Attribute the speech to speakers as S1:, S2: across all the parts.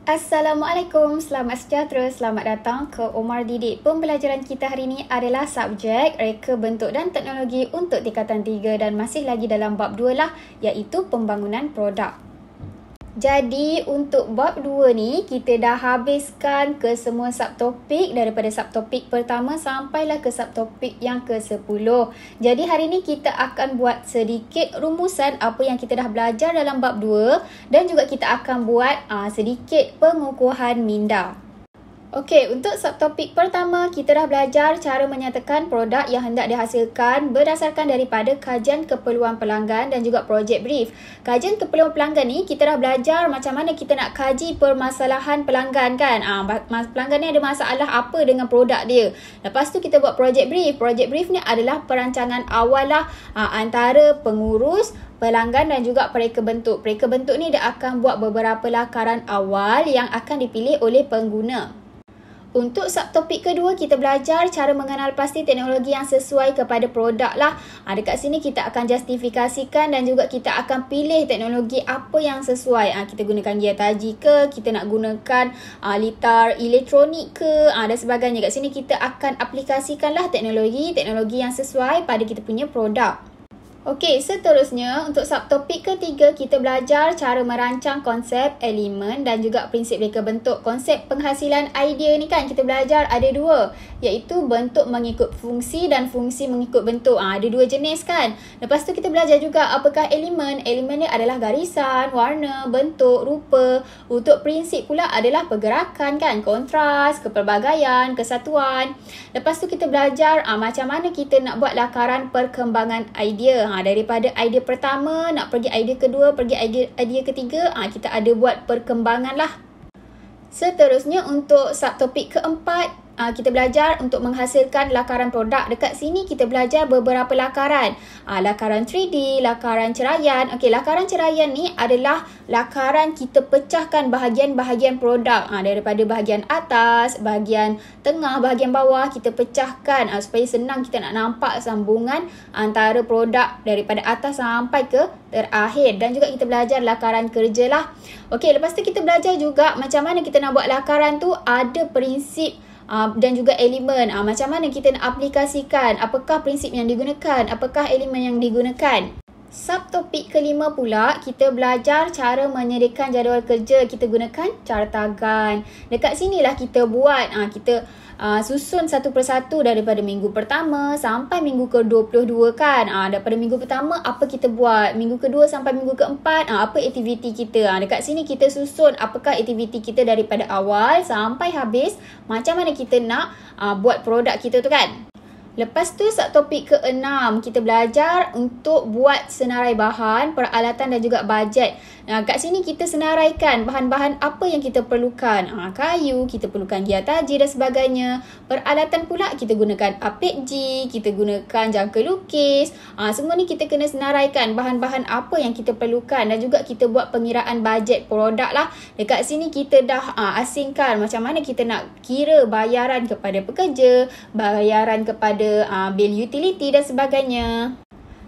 S1: Assalamualaikum, selamat sejahtera, selamat datang ke Omar Didik. Pembelajaran kita hari ini adalah subjek Reka, Bentuk dan Teknologi untuk tingkatan 3 dan masih lagi dalam bab 2 lah, iaitu Pembangunan Produk. Jadi untuk bab 2 ni kita dah habiskan ke semua subtopik daripada subtopik pertama sampailah ke subtopik yang ke-10. Jadi hari ni kita akan buat sedikit rumusan apa yang kita dah belajar dalam bab 2 dan juga kita akan buat sedikit pengukuhan minda. Okey, untuk subtopik pertama, kita dah belajar cara menyatakan produk yang hendak dihasilkan berdasarkan daripada kajian keperluan pelanggan dan juga projek brief. Kajian keperluan pelanggan ni, kita dah belajar macam mana kita nak kaji permasalahan pelanggan kan. Pelanggan ni ada masalah apa dengan produk dia. Lepas tu kita buat projek brief. Projek brief ni adalah perancangan awal lah antara pengurus, pelanggan dan juga pereka bentuk. Pereka bentuk ni dia akan buat beberapa lakaran awal yang akan dipilih oleh pengguna. Untuk subtopik kedua, kita belajar cara mengenal pasti teknologi yang sesuai kepada produk lah. Dekat sini kita akan justifikasikan dan juga kita akan pilih teknologi apa yang sesuai. Kita gunakan gear taji ke, kita nak gunakan litar elektronik ke dan sebagainya. Kat sini kita akan aplikasikanlah teknologi yang sesuai pada kita punya produk. Okey, seterusnya untuk subtopik ketiga kita belajar cara merancang konsep, elemen dan juga prinsip reka bentuk. Konsep penghasilan idea ni kan kita belajar ada dua, iaitu bentuk mengikut fungsi dan fungsi mengikut bentuk. Ada dua jenis kan. Lepas tu kita belajar juga apakah elemen. Elemen ni adalah garisan, warna, bentuk, rupa. Untuk prinsip pula adalah pergerakan kan, kontras, kepelbagaian, kesatuan. Lepas tu kita belajar macam mana kita nak buat lakaran perkembangan idea. Daripada idea pertama nak pergi idea kedua, pergi idea ketiga, kita ada buat perkembangan lah. Seterusnya untuk subtopik keempat, kita belajar untuk menghasilkan lakaran produk. Dekat sini kita belajar beberapa lakaran. Lakaran 3D, lakaran ceraian. Okey, lakaran ceraian ni adalah lakaran kita pecahkan bahagian-bahagian produk. Daripada bahagian atas, bahagian tengah, bahagian bawah kita pecahkan supaya senang kita nak nampak sambungan antara produk daripada atas sampai ke terakhir. Dan juga kita belajar lakaran kerja lah. Okey, lepas tu kita belajar juga macam mana kita nak buat lakaran tu ada prinsip dan juga elemen. Macam mana kita nak aplikasikan, apakah prinsip yang digunakan, apakah elemen yang digunakan. Subtopik kelima pula, kita belajar cara menyediakan jadual kerja. Kita gunakan cartagan. Dekat sinilah kita buat, kita susun satu persatu daripada minggu pertama sampai minggu ke-22 kan. Daripada minggu pertama apa kita buat, minggu kedua sampai minggu keempat apa aktiviti kita. Dekat sini kita susun apakah aktiviti kita daripada awal sampai habis, macam mana kita nak buat produk kita tu kan. Lepas tu subtopik ke-6, kita belajar untuk buat senarai bahan, peralatan dan juga bajet. Kat sini kita senaraikan bahan-bahan apa yang kita perlukan. Kayu, kita perlukan gear taji dan sebagainya. Peralatan pula kita gunakan apek G, kita gunakan jangka lukis. Semua ni kita kena senaraikan bahan-bahan apa yang kita perlukan dan juga kita buat pengiraan bajet produk lah. Dekat sini kita dah asingkan macam mana kita nak kira bayaran kepada pekerja, bayaran kepada bil utility dan sebagainya.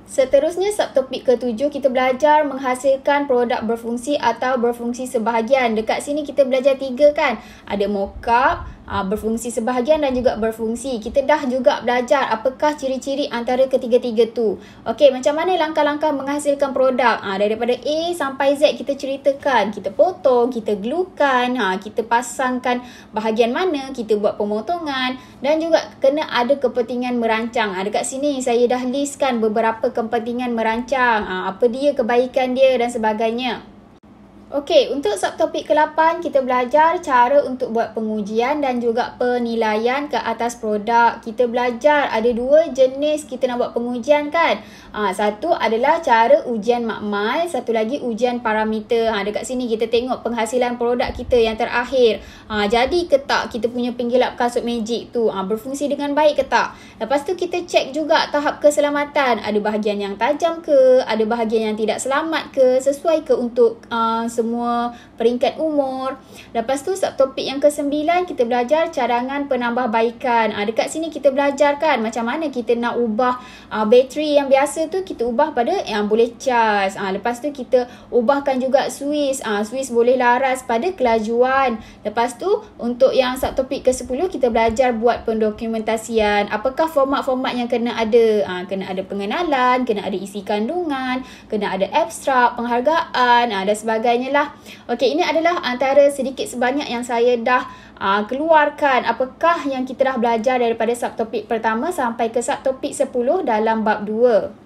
S1: Seterusnya subtopik ke-7, kita belajar menghasilkan produk berfungsi atau berfungsi sebahagian. Dekat sini kita belajar 3 kan. Ada mock-up, berfungsi sebahagian dan juga berfungsi. Kita dah juga belajar apakah ciri-ciri antara ketiga-tiga tu. Okey, macam mana langkah-langkah menghasilkan produk. Daripada A sampai Z kita ceritakan. Kita potong, kita glukan, kita pasangkan bahagian mana, kita buat pemotongan dan juga kena ada kepentingan merancang. Dekat sini saya dah listkan beberapa kepentingan merancang. Apa dia, kebaikan dia dan sebagainya. Okey, untuk subtopik ke-8 kita belajar cara untuk buat pengujian dan juga penilaian ke atas produk. Kita belajar ada dua jenis kita nak buat pengujian kan. Satu adalah cara ujian makmal, satu lagi ujian parameter. Dekat sini kita tengok penghasilan produk kita yang terakhir. Jadi ke tak kita punya penggilap kasut magic tu berfungsi dengan baik ke tak. Lepas tu kita cek juga tahap keselamatan. Ada bahagian yang tajam ke, ada bahagian yang tidak selamat ke, sesuai ke untuk semua peringkat umur. Lepas tu subtopik yang ke-9 kita belajar cadangan penambahbaikan. Dekat sini kita belajar kan macam mana kita nak ubah bateri yang biasa tu kita ubah pada yang boleh cas. Lepas tu kita ubahkan juga switch. Switch boleh laras pada kelajuan. Lepas tu untuk yang subtopik ke-10 kita belajar buat pendokumentasian. Apakah format-format yang kena ada? Kena ada pengenalan, kena ada isi kandungan, kena ada abstrak, penghargaan dan sebagainya lah. Okey, ini adalah antara sedikit sebanyak yang saya dah keluarkan apakah yang kita dah belajar daripada subtopik pertama sampai ke subtopik 10 dalam bab 2.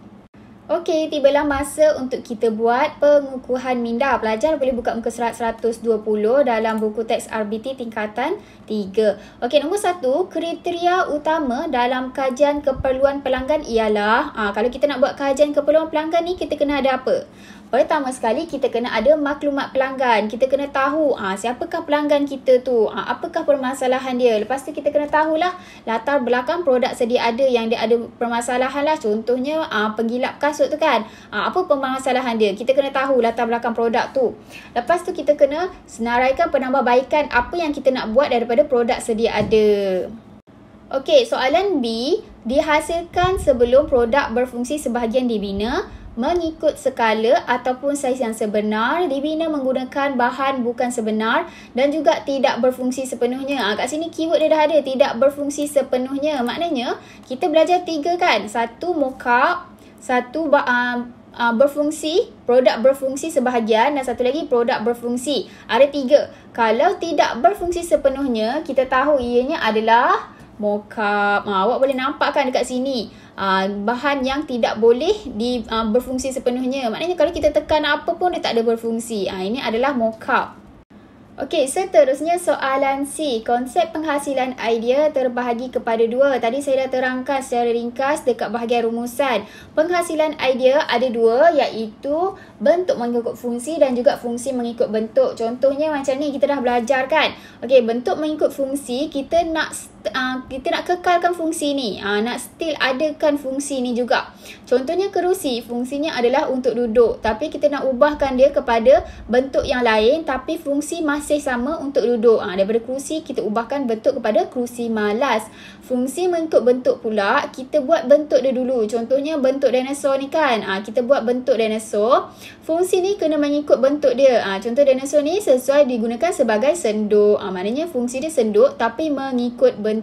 S1: Okey, tibalah masa untuk kita buat pengukuhan minda. Pelajar boleh buka muka surat 120 dalam buku teks RBT Tingkatan 3. Okey, nombor 1, kriteria utama dalam kajian keperluan pelanggan ialah, kalau kita nak buat kajian keperluan pelanggan ni, kita kena ada apa? Pertama sekali, kita kena ada maklumat pelanggan. Kita kena tahu siapakah pelanggan kita tu, apakah permasalahan dia. Lepas tu kita kena tahulah latar belakang produk sedia ada yang dia ada permasalahan lah. Contohnya penggilap kasut tu kan. Apa permasalahan dia? Kita kena tahu latar belakang produk tu. Lepas tu kita kena senaraikan penambahbaikan apa yang kita nak buat daripada produk sedia ada. Okey, soalan B. Dihasilkan sebelum produk berfungsi sebahagian dibina, mengikut skala ataupun saiz yang sebenar, dibina menggunakan bahan bukan sebenar dan juga tidak berfungsi sepenuhnya. Kat sini keyword dia dah ada, tidak berfungsi sepenuhnya. Maknanya kita belajar 3 kan. 1 mock-up, 1 berfungsi, produk berfungsi sebahagian dan satu lagi produk berfungsi. Ada 3. Kalau tidak berfungsi sepenuhnya, kita tahu ianya adalah mock-up. Awak boleh nampak kan dekat sini. Bahan yang tidak boleh berfungsi sepenuhnya. Maknanya kalau kita tekan apa pun dia tak ada berfungsi. Ini adalah mock-up. Okey, seterusnya soalan C. Konsep penghasilan idea terbahagi kepada 2. Tadi saya dah terangkan secara ringkas dekat bahagian rumusan. Penghasilan idea ada 2, iaitu bentuk mengikut fungsi dan juga fungsi mengikut bentuk. Contohnya macam ni kita dah belajar kan. Okey, bentuk mengikut fungsi kita nak kekalkan fungsi ni. Nak still adakan fungsi ni juga. Contohnya kerusi, fungsinya adalah untuk duduk. Tapi kita nak ubahkan dia kepada bentuk yang lain tapi fungsi masih sama untuk duduk. Daripada kerusi kita ubahkan bentuk kepada kerusi malas. Fungsi mengikut bentuk pula kita buat bentuk dia dulu. Contohnya bentuk dinosaur ni kan. Kita buat bentuk dinosaur. Fungsi ni kena mengikut bentuk dia. Contoh dinosaur ni sesuai digunakan sebagai senduk. Maknanya fungsi dia senduk tapi mengikut bentuk.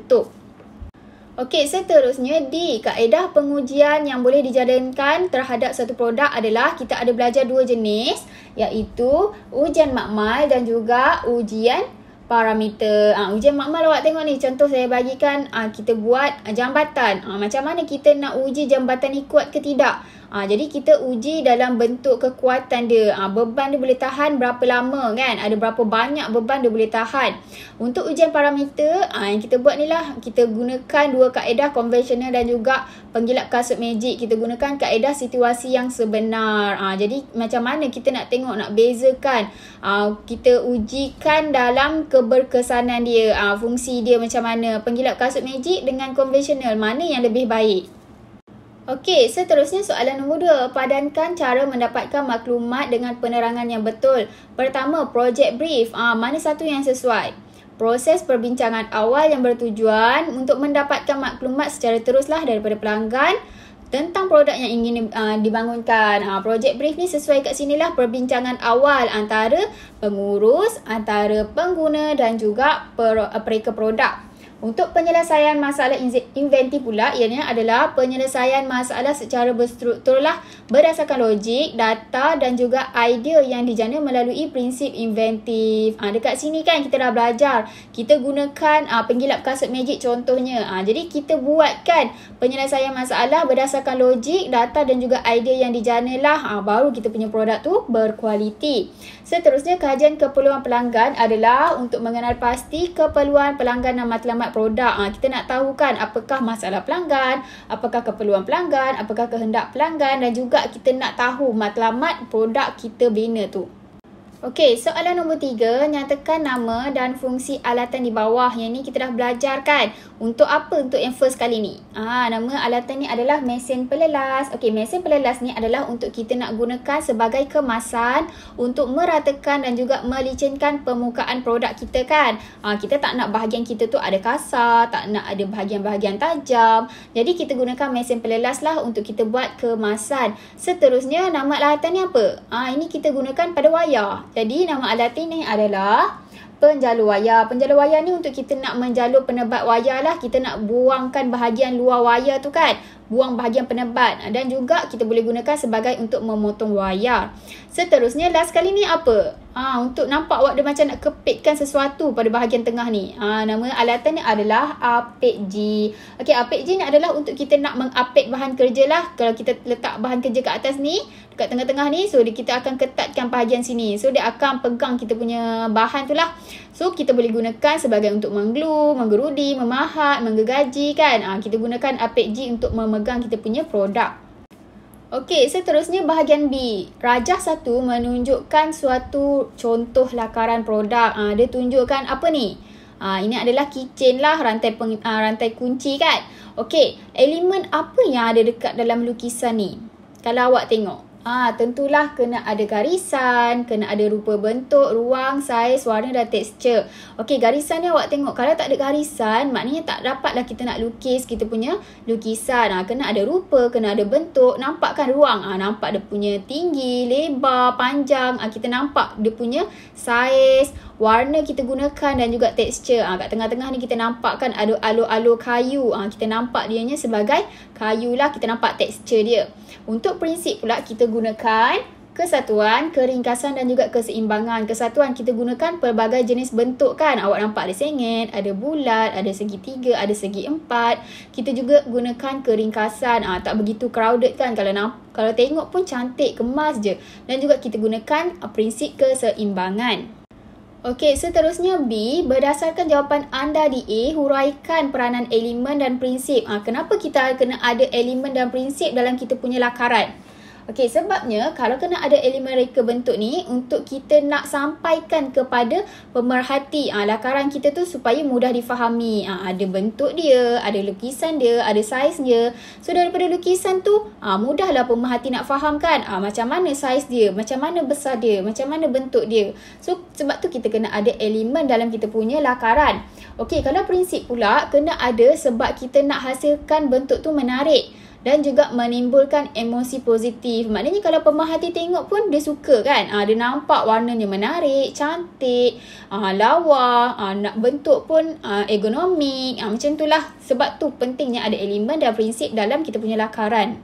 S1: Okey, seterusnya D. Kaedah pengujian yang boleh dijadikan terhadap satu produk adalah kita ada belajar 2 jenis, iaitu ujian makmal dan juga ujian parameter. Ujian makmal awak tengok ni, contoh saya bagikan kita buat jambatan. Macam mana kita nak uji jambatan ni kuat ke tidak? Jadi kita uji dalam bentuk kekuatan dia. Beban dia boleh tahan berapa lama kan? Ada berapa banyak beban dia boleh tahan. Untuk ujian parameter, yang kita buat ni lah. Kita gunakan 2 kaedah konvensional dan juga penggilap kasut magic. Kita gunakan kaedah situasi yang sebenar. Jadi macam mana kita nak tengok, nak bezakan. Kita ujikan dalam keberkesanan dia. Fungsi dia macam mana. Penggilap kasut magic dengan konvensional, mana yang lebih baik? Okey, seterusnya soalan nombor 2. Padankan cara mendapatkan maklumat dengan penerangan yang betul. Pertama, projek brief. Mana satu yang sesuai? Proses perbincangan awal yang bertujuan untuk mendapatkan maklumat secara teruslah daripada pelanggan tentang produk yang ingin dibangunkan. Projek brief ni sesuai kat sinilah perbincangan awal antara pengurus, antara pengguna dan juga pereka produk. Untuk penyelesaian masalah inventif pula, ianya adalah penyelesaian masalah secara berstruktur lah, berdasarkan logik, data dan juga idea yang dijana melalui prinsip inventif. Dekat sini kan kita dah belajar. Kita gunakan penggilap kasut magic contohnya. Jadi kita buatkan penyelesaian masalah berdasarkan logik, data dan juga idea yang dijana lah. Baru kita punya produk tu berkualiti. Seterusnya, kajian keperluan pelanggan adalah untuk mengenal pasti keperluan pelanggan dan matlamat produk. Kita nak tahu kan apakah masalah pelanggan, apakah keperluan pelanggan, apakah kehendak pelanggan dan juga kita nak tahu matlamat produk kita bina tu. Okey, soalan nombor 3, nyatakan nama dan fungsi alatan di bawah. Yang ni kita dah belajar kan. Untuk apa untuk yang first kali ni? Nama alatan ni adalah mesin pelelas. Okey, mesin pelelas ni adalah untuk kita nak gunakan sebagai kemasan untuk meratakan dan juga melicinkan permukaan produk kita kan. Kita tak nak bahagian kita tu ada kasar, tak nak ada bahagian-bahagian tajam. Jadi kita gunakan mesin pelelas lah untuk kita buat kemasan. Seterusnya, nama alatan ni apa? Ini kita gunakan pada wayar. Jadi nama alat ini adalah penjalur wayar. Penjalur wayar ni untuk kita nak menjalur penebat wayar lah. Kita nak buangkan bahagian luar wayar tu kan. Buang bahagian penebat. Dan juga kita boleh gunakan sebagai untuk memotong wayar. Seterusnya last kali ni apa? Untuk nampak awak dia macam nak kepitkan sesuatu pada bahagian tengah ni. Nama alatan ni adalah apik G. Okey, apik G ni adalah untuk kita nak mengapik bahan kerja lah. Kalau kita letak bahan kerja kat atas ni, dekat tengah-tengah ni, so kita akan ketatkan bahagian sini. So dia akan pegang kita punya bahan tu lah. So kita boleh gunakan sebagai untuk mengglue, menggerudi, memahat, menggergaji kan. Kita gunakan apik G untuk memegang kita punya produk. Okey, seterusnya bahagian B. Rajah 1 menunjukkan suatu contoh lakaran produk. Dia tunjukkan apa ni? Ini adalah keychain lah, rantai kunci kan. Okey, elemen apa yang ada dekat dalam lukisan ni? Kalau awak tengok. Tentulah kena ada garisan, kena ada rupa bentuk, ruang, saiz, warna dan tekstur. Okey, garisan ni awak tengok. Kalau tak ada garisan, maknanya tak dapatlah kita nak lukis kita punya lukisan. Kena ada rupa, kena ada bentuk. Nampak kan ruang? Nampak dia punya tinggi, lebar, panjang. Kita nampak dia punya saiz, warna kita gunakan dan juga tekstur. Kat tengah-tengah ni kita nampak kan ada alur-alur kayu. Kita nampak dianya sebagai kayu lah. Kita nampak tekstur dia. Untuk prinsip pula kita gunakan kesatuan, keringkasan dan juga keseimbangan. Kesatuan kita gunakan pelbagai jenis bentuk kan. Awak nampak ada sengit, ada bulat, ada segitiga, ada segi empat. Kita juga gunakan keringkasan. Tak begitu crowded kan. Kalau tengok pun cantik, kemas je. Dan juga kita gunakan prinsip keseimbangan. Okey, seterusnya B. Berdasarkan jawapan anda di A, huraikan peranan elemen dan prinsip. Kenapa kita kena ada elemen dan prinsip dalam kita punya lakaran? Okey, sebabnya kalau kena ada elemen reka bentuk ni untuk kita nak sampaikan kepada pemerhati lakaran kita tu supaya mudah difahami. Ada bentuk dia, ada lukisan dia, ada saiz dia. So daripada lukisan tu mudahlah pemerhati nak faham kan. Macam mana saiz dia, macam mana besar dia, macam mana bentuk dia. So sebab tu kita kena ada elemen dalam kita punya lakaran. Okey, kalau prinsip pula kena ada sebab kita nak hasilkan bentuk tu menarik dan juga menimbulkan emosi positif. Maknanya kalau pemerhati tengok pun dia suka kan. Dia nampak warnanya menarik, cantik, lawa, nak bentuk pun ergonomik. Macam itulah. Sebab tu pentingnya ada elemen dan prinsip dalam kita punya lakaran.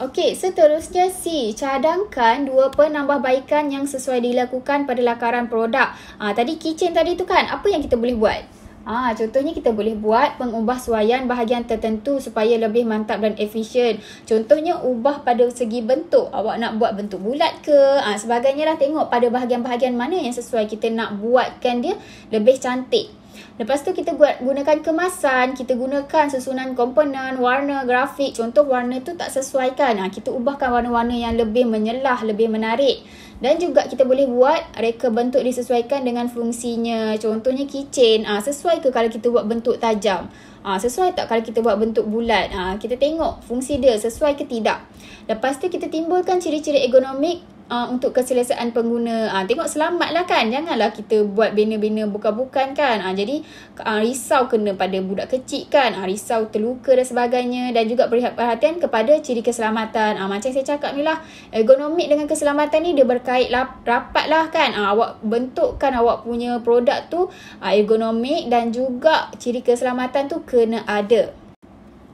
S1: Okey, seterusnya C. Cadangkan 2 penambahbaikan yang sesuai dilakukan pada lakaran produk. Tadi keychain tadi tu kan, apa yang kita boleh buat? Contohnya kita boleh buat pengubahsuaian bahagian tertentu supaya lebih mantap dan efisien. Contohnya ubah pada segi bentuk. Awak nak buat bentuk bulat ke? Sebagainya lah, tengok pada bahagian-bahagian mana yang sesuai kita nak buatkan dia lebih cantik. Lepas tu kita gunakan kemasan, kita gunakan susunan komponen, warna, grafik. Contoh warna tu tak sesuai kan. Kita ubahkan warna-warna yang lebih menyelah, lebih menarik. Dan juga kita boleh buat reka bentuk disesuaikan dengan fungsinya. Contohnya keychain. Sesuai ke kalau kita buat bentuk tajam? Sesuai tak kalau kita buat bentuk bulat? Kita tengok fungsi dia sesuai ke tidak. Lepas tu kita timbulkan ciri-ciri ergonomik untuk keselesaan pengguna. Tengok selamatlah kan. Janganlah kita buat bina-bina bukan-bukan kan. Jadi risau kena pada budak kecil kan. Risau terluka dan sebagainya. Dan juga beri perhatian kepada ciri keselamatan. Macam saya cakap ni lah. Ergonomik dengan keselamatan ni dia berkait rapat lah kan. Awak bentukkan awak punya produk tu ergonomik dan juga ciri keselamatan tu kena ada.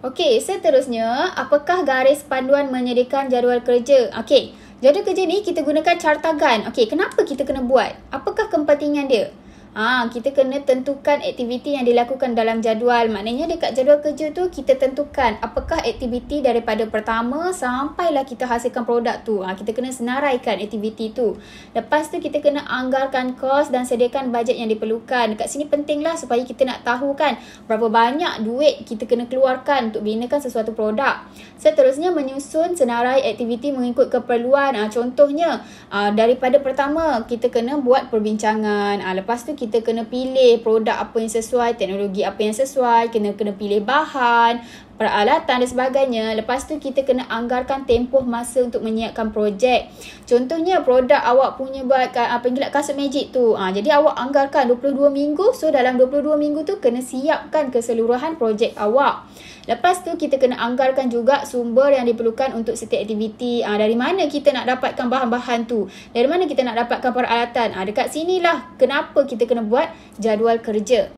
S1: Okey, seterusnya, apakah garis panduan menyediakan jadual kerja? Okey, jadual kerja ni kita gunakan cartagan. Okey, kenapa kita kena buat? Apakah kepentingan dia? Kita kena tentukan aktiviti yang dilakukan dalam jadual. Maknanya dekat jadual kerja tu kita tentukan apakah aktiviti daripada pertama sampailah kita hasilkan produk tu. Kita kena senaraikan aktiviti tu. Lepas tu kita kena anggarkan kos dan sediakan bajet yang diperlukan. Dekat sini pentinglah supaya kita nak tahu kan berapa banyak duit kita kena keluarkan untuk binakan sesuatu produk. Seterusnya menyusun senarai aktiviti mengikut keperluan. Contohnya daripada pertama kita kena buat perbincangan. Lepas tu kita kena pilih produk apa yang sesuai, teknologi apa yang sesuai, kena pilih bahan, peralatan dan sebagainya. Lepas tu kita kena anggarkan tempoh masa untuk menyiapkan projek. Contohnya produk awak punya buat kasut magic tu. Jadi awak anggarkan 22 minggu. So dalam 22 minggu tu kena siapkan keseluruhan projek awak. Lepas tu kita kena anggarkan juga sumber yang diperlukan untuk setiap aktiviti. Dari mana kita nak dapatkan bahan-bahan tu? Dari mana kita nak dapatkan peralatan? Dekat sinilah kenapa kita kena buat jadual kerja.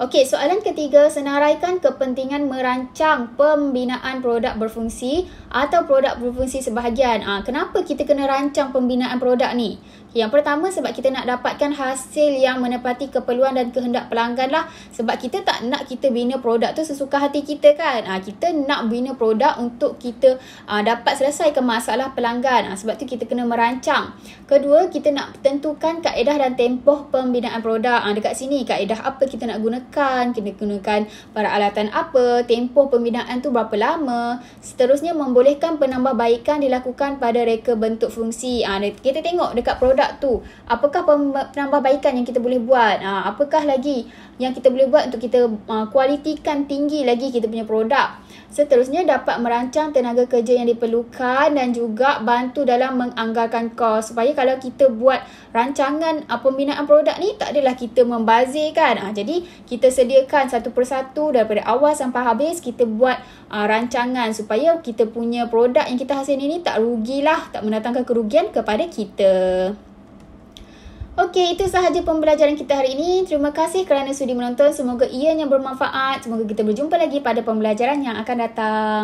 S1: Okey, soalan ketiga, senaraikan kepentingan merancang pembinaan produk berfungsi atau produk berfungsi sebahagian. Kenapa kita kena rancang pembinaan produk ni? Yang pertama sebab kita nak dapatkan hasil yang menepati keperluan dan kehendak pelanggan lah. Sebab kita tak nak kita bina produk tu sesuka hati kita kan. Kita nak bina produk untuk kita dapat selesaikan masalah pelanggan. Sebab tu kita kena merancang. Kedua, kita nak tentukan kaedah dan tempoh pembinaan produk. Dekat sini kaedah apa kita nak gunakan, kita gunakan peralatan apa, tempoh pembinaan tu berapa lama. Seterusnya membolehkan penambahbaikan dilakukan pada reka bentuk fungsi. Kita tengok dekat produk tu apakah penambahbaikan yang kita boleh buat, apakah lagi yang kita boleh buat untuk kita kualitikan tinggi lagi kita punya produk. Seterusnya dapat merancang tenaga kerja yang diperlukan dan juga bantu dalam menganggarkan kos, supaya kalau kita buat rancangan pembinaan produk ni tak adalah kita membazir kan. Jadi kita sediakan satu persatu daripada awal sampai habis, kita buat rancangan supaya kita punya produk yang kita hasilkan ini tak rugilah, tak mendatangkan kerugian kepada kita. Okey, itu sahaja pembelajaran kita hari ini. Terima kasih kerana sudi menonton. Semoga ianya bermanfaat. Semoga kita berjumpa lagi pada pembelajaran yang akan datang.